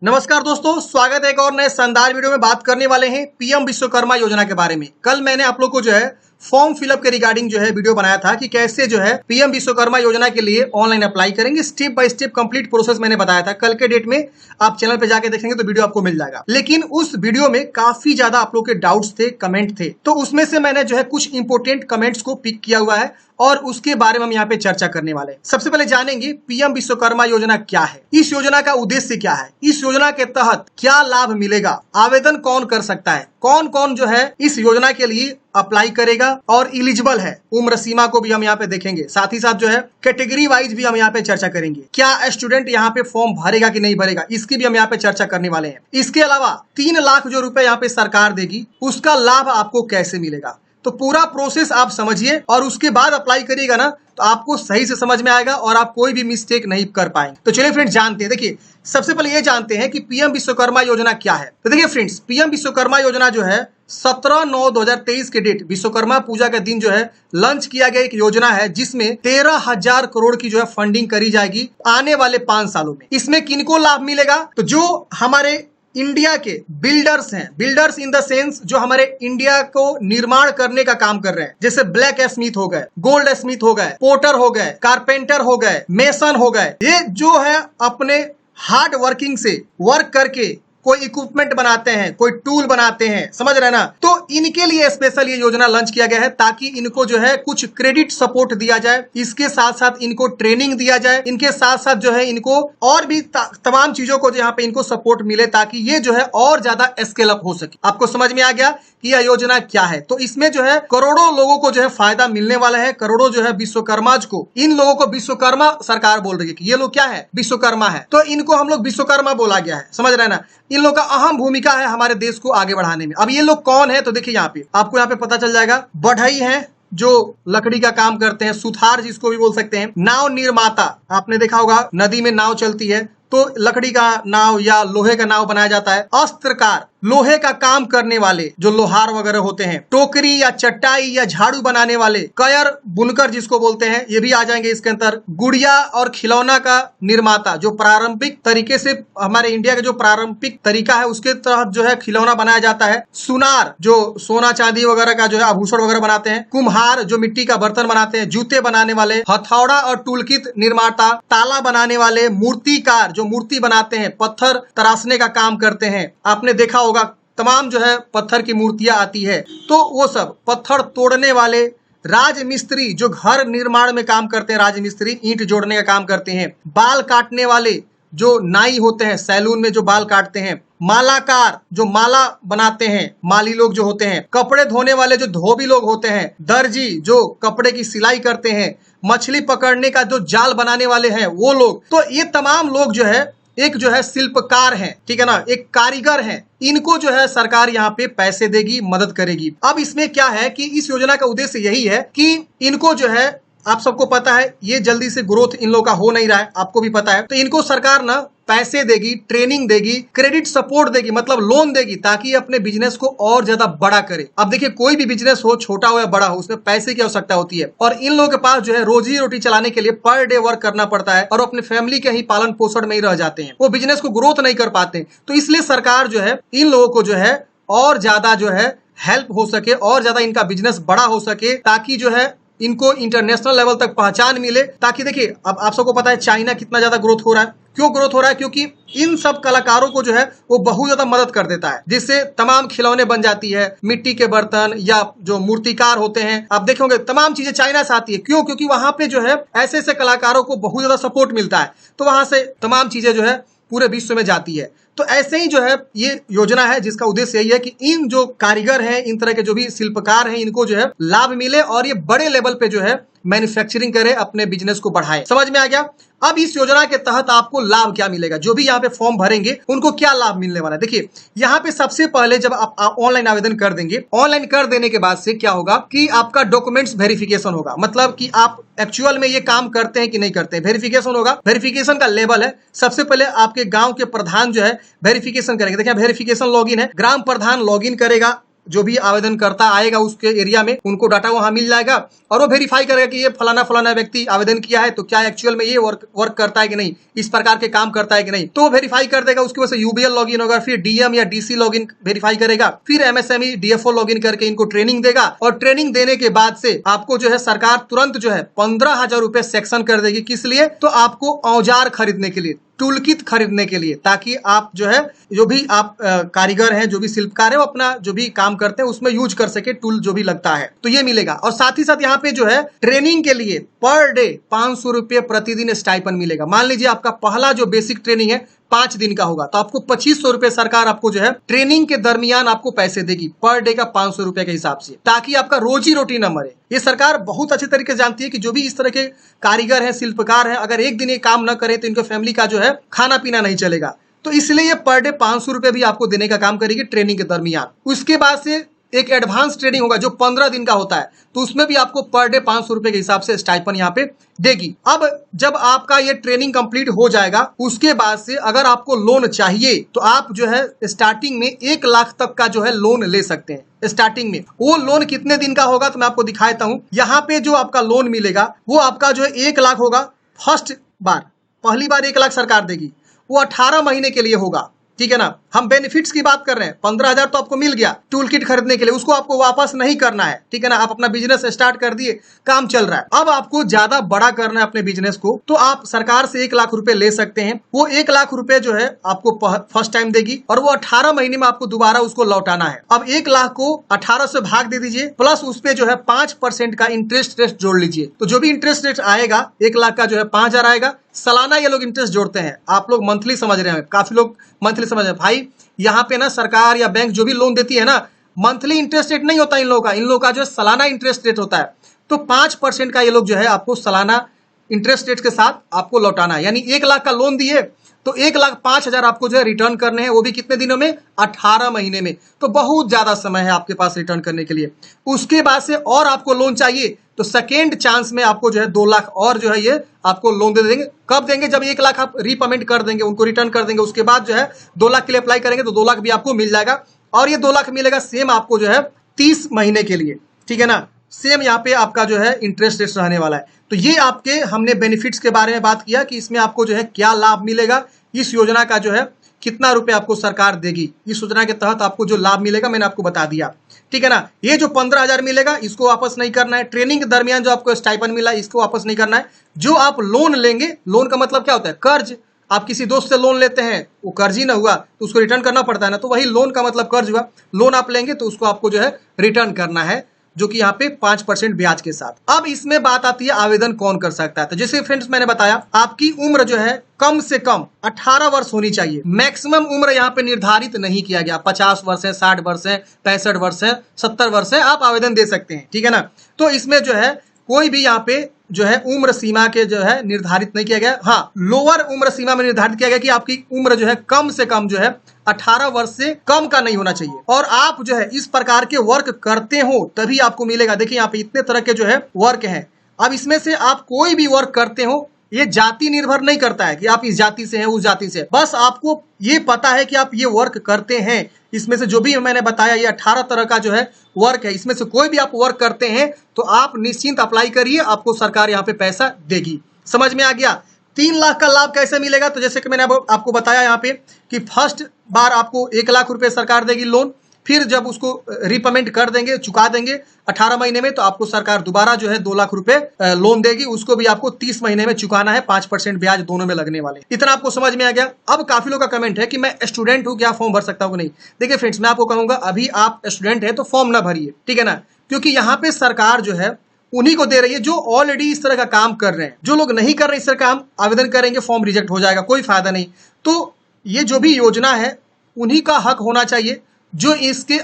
नमस्कार दोस्तों, स्वागत है एक और नए शानदार वीडियो में। बात करने वाले हैं पीएम विश्वकर्मा योजना के बारे में। कल मैंने आप लोग को जो है फॉर्म फिलअप के रिगार्डिंग जो है वीडियो बनाया था कि कैसे जो है पीएम विश्वकर्मा योजना के लिए ऑनलाइन अप्लाई करेंगे। Step by step complete process मैंने बताया था। कल के डेट में आप चैनल पे जाके देखेंगे तो वीडियो आपको मिल जाएगा। लेकिन उस वीडियो में काफी ज्यादा आप लोग के डाउट्स थे, कमेंट थे, तो उसमें से मैंने जो है कुछ इंपोर्टेंट कमेंट्स को पिक किया हुआ है और उसके बारे में हम यहाँ पे चर्चा करने वाले हैं। सबसे पहले जानेंगे पीएम विश्वकर्मा योजना क्या है, इस योजना का उद्देश्य क्या है, इस योजना के तहत क्या लाभ मिलेगा, आवेदन कौन कर सकता है, कौन कौन जो है इस योजना के लिए अप्लाई करेगा और इलिजिबल है, उम्र सीमा को भी हम यहाँ पे देखेंगे। साथ ही साथ जो है कैटेगरी वाइज भी हम यहाँ पे चर्चा करेंगे। क्या स्टूडेंट यहाँ पे फॉर्म भरेगा कि नहीं भरेगा, इसकी भी हम यहाँ पे चर्चा करने वाले हैं। इसके अलावा 3 लाख जो रुपए यहाँ पे सरकार देगी, उसका लाभ आपको कैसे मिलेगा। तो पूरा प्रोसेस आप समझिए और उसके बाद अप्लाई करिएगा ना, तो आपको सही से समझ में आएगा और आप कोई भी मिस्टेक नहीं कर पाएंगे। तो चलिए फ्रेंड्स जानते हैं। देखिए, सबसे पहले ये जानते हैं कि पीएम विश्वकर्मा योजना क्या है। तो देखिए फ्रेंड्स, पीएम विश्वकर्मा योजना जो है 17/9/2023 के डेट विश्वकर्मा पूजा के दिन जो है लॉन्च किया गया एक योजना है, जिसमें 13,000 करोड़ की जो है फंडिंग करी जाएगी आने वाले 5 सालों में। इसमें किनको लाभ मिलेगा, तो जो हमारे इंडिया के बिल्डर्स हैं, बिल्डर्स इन द सेंस जो हमारे इंडिया को निर्माण करने का काम कर रहे हैं, जैसे ब्लैक स्मिथ हो गए, गोल्ड स्मिथ हो गए, पोर्टर हो गए, कारपेंटर हो गए, मेसन हो गए, ये जो है अपने हार्ड वर्किंग से वर्क करके कोई इक्विपमेंट बनाते हैं, कोई टूल बनाते हैं, समझ रहे ना। तो इनके लिए स्पेशल ये योजना लॉन्च किया गया है ताकि इनको जो है कुछ क्रेडिट सपोर्ट दिया जाए, इसके साथ साथ इनको ट्रेनिंग दिया जाए, इनके साथ साथ जो है इनको और भी तमाम चीजों को यहाँ पे इनको सपोर्ट मिले ताकि ये जो है और ज्यादा स्केल अप हो सके। आपको समझ में आ गया कि यह योजना क्या है। तो इसमें जो है करोड़ों लोगों को जो है फायदा मिलने वाला है, करोड़ों जो है विश्वकर्माज को, इन लोगों को विश्वकर्मा सरकार बोल रही है कि ये लोग क्या है, विश्वकर्मा है, तो इनको हम लोग विश्वकर्मा बोला गया है, समझ रहे ना। इन लोगों का अहम भूमिका है हमारे देश को आगे बढ़ाने में। अब ये लोग कौन है, तो देखिए यहाँ पे आपको यहाँ पे पता चल जाएगा। बढ़ई है जो लकड़ी का काम करते हैं, सुथार जिसको भी बोल सकते हैं, नाव निर्माता, आपने देखा होगा नदी में नाव चलती है तो लकड़ी का नाव या लोहे का नाव बनाया जाता है। अस्त्रकार, लोहे का काम करने वाले जो लोहार वगैरह होते हैं, टोकरी या चटाई या झाड़ू बनाने वाले, कयर बुनकर जिसको बोलते हैं, ये भी आ जाएंगे इसके अंदर। गुड़िया और खिलौना का निर्माता, जो पारंपरिक तरीके से हमारे इंडिया का जो पारंपरिक तरीका है उसके तहत जो है खिलौना बनाया जाता है। सुनार, जो सोना चांदी वगैरह का जो है आभूषण वगैरह बनाते हैं। कुम्हार, जो मिट्टी का बर्तन बनाते हैं। जूते बनाने वाले। हथौड़ा और टूलकिट निर्माता। ताला बनाने वाले। मूर्तिकार, जो मूर्ति बनाते हैं, पत्थर तराशने का काम करते हैं, आपने देखा होगा तमाम जो है पत्थर की मूर्तियां आती है, तो वो सब पत्थर तोड़ने वाले। राजमिस्त्री, जो घर निर्माण में काम करते हैं, राजमिस्त्री ईंट जोड़ने का काम करते हैं। बाल काटने वाले, जो नाई होते हैं, सैलून में जो बाल काटते हैं। मालाकार, जो माला बनाते हैं, माली लोग जो होते हैं। कपड़े धोने वाले, जो धोबी लोग होते हैं। दर्जी, जो कपड़े की सिलाई करते हैं। मछली पकड़ने का जो जाल बनाने वाले हैं वो लोग। तो ये तमाम लोग जो है एक जो है शिल्पकार हैं, ठीक है ना, एक कारीगर हैं। इनको जो है सरकार यहाँ पे पैसे देगी, मदद करेगी। अब इसमें क्या है कि इस योजना का उद्देश्य यही है कि इनको जो है, आप सबको पता है ये जल्दी से ग्रोथ इन लोगों का हो नहीं रहा है, आपको भी पता है, तो इनको सरकार ना पैसे देगी, ट्रेनिंग देगी, क्रेडिट सपोर्ट देगी, मतलब लोन देगी, ताकि अपने बिजनेस को और ज्यादा बड़ा करे। अब देखिए, कोई भी बिजनेस हो, छोटा हो या बड़ा हो, उसमें पैसे की आवश्यकता होती है और इन लोगों के पास जो है रोजी रोटी चलाने के लिए पर डे वर्क करना पड़ता है और अपने फैमिली के ही पालन पोषण में ही रह जाते हैं, वो बिजनेस को ग्रोथ नहीं कर पाते। तो इसलिए सरकार जो है इन लोगों को जो है और ज्यादा जो है हेल्प हो सके और ज्यादा इनका बिजनेस बड़ा हो सके, ताकि जो है इनको इंटरनेशनल लेवल तक पहचान मिले। ताकि देखिए, अब आप सबको पता है चाइना कितना ज्यादा ग्रोथ हो रहा है। क्यों ग्रोथ हो रहा है? क्योंकि इन सब कलाकारों को जो है वो बहुत ज्यादा मदद कर देता है, जिससे तमाम खिलौने बन जाती है, मिट्टी के बर्तन या जो मूर्तिकार होते हैं, आप देखोगे तमाम चीजें चाइना से आती है। क्यों? क्योंकि वहां पे जो है ऐसे ऐसे कलाकारों को बहुत ज्यादा सपोर्ट मिलता है, तो वहां से तमाम चीजें जो है पूरे विश्व में जाती है। तो ऐसे ही जो है ये योजना है जिसका उद्देश्य यही है कि इन जो कारीगर हैं, इन तरह के जो भी शिल्पकार हैं, इनको जो है लाभ मिले और ये बड़े लेवल पे जो है मैन्युफैक्चरिंग करे, अपने बिजनेस को बढ़ाए। समझ में आ गया? अब इस योजना के तहत आपको लाभ क्या मिलेगा, जो भी यहाँ पे फॉर्म भरेंगे उनको क्या लाभ मिलने वाला है। देखिए, यहाँ पे सबसे पहले जब आप ऑनलाइन आवेदन कर देंगे, ऑनलाइन कर देने के बाद से क्या होगा कि आपका डॉक्यूमेंट्स वेरिफिकेशन होगा, मतलब कि आप एक्चुअल में ये काम करते हैं कि नहीं करते हैं, वेरिफिकेशन होगा। वेरिफिकेशन का लेवल है, सबसे पहले आपके गांव के प्रधान जो है वेरिफिकेशन करेंगे। देखिए, वेरिफिकेशन लॉगिन है, ग्राम प्रधान लॉगिन करेगा, जो भी आवेदन करता आएगा उसके एरिया में, उनको डाटा वहां मिल जाएगा और वो वेरीफाई करेगा कि ये फलाना फलाना व्यक्ति आवेदन किया है, तो क्या एक्चुअल में ये वर्क करता है कि नहीं, इस प्रकार के काम करता है कि नहीं, तो वो वेरीफाई कर देगा। उसकी वजह से यूबीएल लॉगिन होगा, फिर डीएम या डीसी लॉगिन वेरीफाई करेगा, फिर एमएसएमई डीएफओ लॉगिन करके इनको ट्रेनिंग देगा और ट्रेनिंग देने के बाद से आपको जो है सरकार तुरंत जो है 15,000 रुपए सेक्शन कर देगी। किस लिए? तो आपको औजार खरीदने के लिए, टूल किट खरीदने के लिए, ताकि आप जो है जो भी आप कारीगर हैं, जो भी शिल्पकार है, वो अपना जो भी काम करते हैं उसमें यूज कर सके टूल जो भी लगता है, तो ये मिलेगा। और साथ ही साथ यहाँ पे जो है ट्रेनिंग के लिए पर डे 500 रुपये प्रतिदिन स्टाइपन मिलेगा। मान लीजिए आपका पहला जो बेसिक ट्रेनिंग है 5 दिन का होगा, तो आपको 2500 रुपये सरकार आपको जो है ट्रेनिंग के दरमियान आपको पैसे देगी, पर डे का 500 रुपये के हिसाब से, ताकि आपका रोजी रोटी न मरे। ये सरकार बहुत अच्छे तरीके से जानती है कि जो भी इस तरह के कारीगर हैं, शिल्पकार हैं, अगर एक दिन ये काम न करें तो इनके फैमिली का जो है खाना पीना नहीं चलेगा। तो इसलिए ये पर डे 500 रुपये भी आपको देने का काम करेगी ट्रेनिंग के दरमियान। उसके बाद से एक एडवांस ट्रेनिंग होगा जो 15 दिन का होता है, तो उसमें भी आपको पर डे 500 रुपये के हिसाब से स्टाइपन यहाँ पे देगी। अब जब आपका ये ट्रेनिंग कंप्लीट हो जाएगा, उसके बाद से अगर आपको लोन चाहिए तो आप जो है स्टार्टिंग में 1 लाख तक का जो है लोन ले सकते हैं। स्टार्टिंग में वो लोन कितने दिन का होगा तो मैं आपको दिखाता हूँ। यहाँ पे जो आपका लोन मिलेगा वो आपका जो है 1 लाख होगा। फर्स्ट बार, पहली बार 1 लाख सरकार देगी, वो 18 महीने के लिए होगा, ठीक है ना। हम बेनिफिट्स की बात कर रहे हैं। 15,000 तो आपको मिल गया टूल किट खरीदने के लिए, उसको आपको वापस नहीं करना है, ठीक है ना। आप अपना बिजनेस स्टार्ट कर दिए, काम चल रहा है। अब आपको ज्यादा बड़ा करना है अपने बिजनेस को, तो आप सरकार से 1 लाख रुपए ले सकते हैं। वो 1 लाख रुपए जो है आपको फर्स्ट टाइम देगी और वो 18 महीने में आपको दोबारा उसको लौटाना है। अब 1 लाख को 18 से भाग दे दीजिए, प्लस उस पे जो है 5% का इंटरेस्ट रेट जोड़ लीजिए। तो जो भी इंटरेस्ट रेट आएगा 1 लाख का जो है 5,000 आएगा। सालाना ये लोग इंटरेस्ट जोड़ते हैं, आप लोग मंथली समझ रहे हैं, काफी लोग मंथली समझ रहे हैं। भाई यहाँ पे ना सरकार या बैंक जो भी लोन देती है ना, मंथली इंटरेस्ट रेट नहीं होता इन लोगों का जो है सालाना इंटरेस्ट रेट होता है। तो 5% का ये लोग जो है आपको सालाना इंटरेस्ट रेट के साथ आपको लौटाना है। यानी 1 लाख का लोन दिए तो 1,05,000 आपको जो है रिटर्न करने हैं, वो भी कितने दिनों में? 18 महीने में। तो बहुत ज्यादा समय है आपके पास रिटर्न करने के लिए। उसके बाद से और आपको लोन चाहिए तो सेकेंड चांस में आपको जो है 2 लाख और जो है ये आपको लोन दे देंगे। कब देंगे? जब 1 लाख आप रीपेमेंट कर देंगे, उनको रिटर्न कर देंगे, उसके बाद जो है 2 लाख के लिए अप्लाई करेंगे तो 2 लाख भी आपको मिल जाएगा। और ये 2 लाख मिलेगा सेम आपको जो है 30 महीने के लिए, ठीक है ना। सेम यहाँ पे आपका जो है इंटरेस्ट रेट रहने वाला है। तो ये आपके हमने बेनिफिट्स के बारे में बात किया कि इसमें आपको जो है क्या लाभ मिलेगा, इस योजना का जो है कितना रुपए आपको सरकार देगी, इस योजना के तहत आपको जो लाभ मिलेगा मैंने आपको बता दिया, ठीक है ना। ये जो 15,000 मिलेगा इसको वापस नहीं करना है। ट्रेनिंग के दरमियान जो आपको स्टाइपन मिला इसको वापस नहीं करना है। जो आप लोन लेंगे, लोन का मतलब क्या होता है? कर्ज। आप किसी दोस्त से लोन लेते हैं, वो कर्ज ही ना हुआ तो उसको रिटर्न करना पड़ता है ना, तो वही लोन का मतलब कर्ज हुआ। लोन आप लेंगे तो उसको आपको जो है रिटर्न करना है, जो कि यहाँ पे 5% ब्याज के साथ। अब इसमें बात आती है आवेदन कौन कर सकता है। तो जैसे फ्रेंड्स मैंने बताया, आपकी उम्र जो है कम से कम 18 वर्ष होनी चाहिए। मैक्सिमम उम्र यहाँ पे निर्धारित नहीं किया गया, 50 वर्ष है, 60 वर्ष है, 65 वर्ष है, 70 वर्ष है, आप आवेदन दे सकते हैं, ठीक है ना। तो इसमें जो है कोई भी यहाँ पे जो है उम्र सीमा के जो है निर्धारित नहीं किया गया। हाँ, लोअर उम्र सीमा में निर्धारित किया गया कि आपकी उम्र जो है कम से कम जो है 18 वर्ष से कम का नहीं होना चाहिए, और आप जो है इस प्रकार के वर्क करते हो तभी आपको मिलेगा। देखिए यहाँ पे इतने तरह के जो है वर्क हैं। अब इसमें से आप कोई भी वर्क करते हो, ये जाति निर्भर नहीं करता है कि आप इस जाति से हैं, उस जाति से। बस आपको ये पता है कि आप ये वर्क करते हैं। इसमें से जो भी मैंने बताया ये 18 तरह का जो है वर्क है, इसमें से कोई भी आप वर्क करते हैं तो आप निश्चिंत अप्लाई करिए, आपको सरकार यहाँ पे पैसा देगी। समझ में आ गया? 3 लाख का लाभ कैसे मिलेगा? तो जैसे कि मैंने आपको बताया यहाँ पे कि फर्स्ट बार आपको 1 लाख रुपए सरकार देगी लोन, फिर जब उसको रीपेमेंट कर देंगे, चुका देंगे 18 महीने में, तो आपको सरकार दोबारा जो है 2 लाख रुपए लोन देगी। उसको भी आपको 30 महीने में चुकाना है, 5% ब्याज दोनों में लगने वाले। इतना आपको समझ में आ गया? अब काफी लोग का कमेंट है कि मैं स्टूडेंट हूँ, क्या फॉर्म भर सकता हूँ नहीं। देखिए फ्रेंड्स, मैं आपको कहूंगा अभी आप स्टूडेंट है तो फॉर्म ना भरिए, ठीक है ना, क्योंकि यहाँ पे सरकार जो है उन्हीं को दे रही है जो ऑलरेडी इस तरह का काम कर रहे हैं। जो लोग नहीं कर रहे इस तरह का काम, आवेदन करेंगे फॉर्म रिजेक्ट हो जाएगा, कोई फायदा नहीं। तो ये जो भी योजना है उन्हीं का हक होना चाहिए जो इसके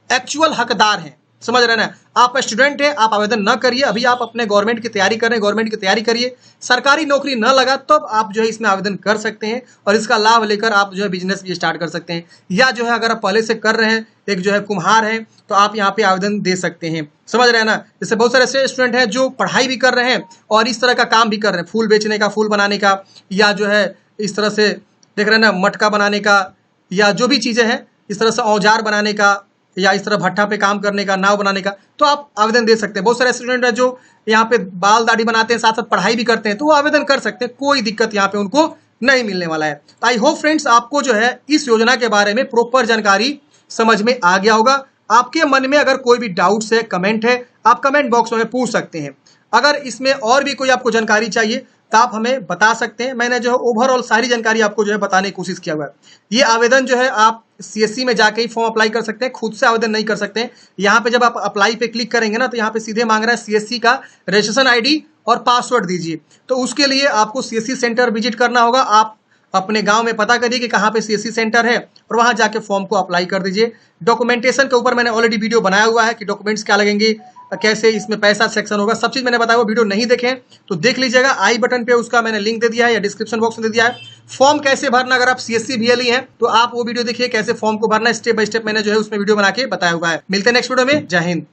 एक्चुअल हकदार हैं। समझ रहे ना? आप स्टूडेंट हैं, आप आवेदन न करिए। अभी आप अपने गवर्नमेंट की तैयारी कर रहे हैं, गवर्नमेंट की तैयारी करिए। सरकारी नौकरी न लगा तब आप जो है इसमें आवेदन कर सकते हैं और इसका लाभ लेकर आप जो है बिजनेस भी स्टार्ट कर सकते हैं। या जो है अगर आप पहले से कर रहे हैं, एक जो है कुम्हार है, तो आप यहाँ पे आवेदन दे सकते हैं। समझ रहे हैं ना? जैसे बहुत सारे ऐसे स्टूडेंट हैं जो पढ़ाई भी कर रहे हैं और इस तरह का काम भी कर रहे हैं, फूल बेचने का, फूल बनाने का, या जो है इस तरह से देख रहे हैं ना मटका बनाने का, या जो भी चीज़ें हैं इस तरह से औजार बनाने का, या इस तरह भट्ठा पे काम करने का, नाव बनाने का, तो आप आवेदन दे सकते हैं। बहुत सारे स्टूडेंट है जो यहाँ पे बाल दाढ़ी बनाते हैं, साथ साथ पढ़ाई भी करते हैं, तो वो आवेदन कर सकते हैं, कोई दिक्कत यहाँ पे उनको नहीं मिलने वाला है। आई होप फ्रेंड्स आपको जो है इस योजना के बारे में प्रॉपर जानकारी समझ में आ गया होगा। आपके मन में अगर कोई भी डाउट्स है, कमेंट है, आप कमेंट बॉक्स में पूछ सकते हैं। अगर इसमें और भी कोई आपको जानकारी चाहिए तो आप हमें बता सकते हैं। मैंने जो है ओवरऑल सारी जानकारी आपको जो है बताने की कोशिश किया हुआ है। ये आवेदन जो है आप सीएससी में जाके ही फॉर्म अप्लाई कर सकते हैं, खुद से आवेदन नहीं कर सकते हैं। यहाँ पे जब आप अप्लाई पे क्लिक करेंगे ना, तो यहाँ पे सीधे मांग रहा है सीएससी का रजिस्ट्रेशन आईडी और पासवर्ड दीजिए। तो उसके लिए आपको सीएससी सेंटर विजिट करना होगा। आप अपने गांव में पता करिए कि कहाँ पे सीएससी सेंटर है और वहां जाके फॉर्म को अप्लाई कर दीजिए। डॉक्यूमेंटेशन के ऊपर मैंने ऑलरेडी वीडियो बनाया हुआ है कि डॉक्यूमेंट्स क्या लगेंगे, कैसे इसमें पैसा सेक्शन होगा, सब चीज मैंने बताया। वो वीडियो नहीं देखें तो देख लीजिएगा, आई बटन पे उसका मैंने लिंक दे दिया है या डिस्क्रिप्शन बॉक्स में दे दिया है। फॉर्म कैसे भरना, अगर आप सीएससी बीएलई हैं तो आप वो वीडियो देखिए कैसे फॉर्म को भरना, स्टेप बाय स्टेप मैंने जो है उसमें वीडियो बना के बताया हुआ है। मिलते हैं नेक्स्ट वीडियो में। जय हिंद।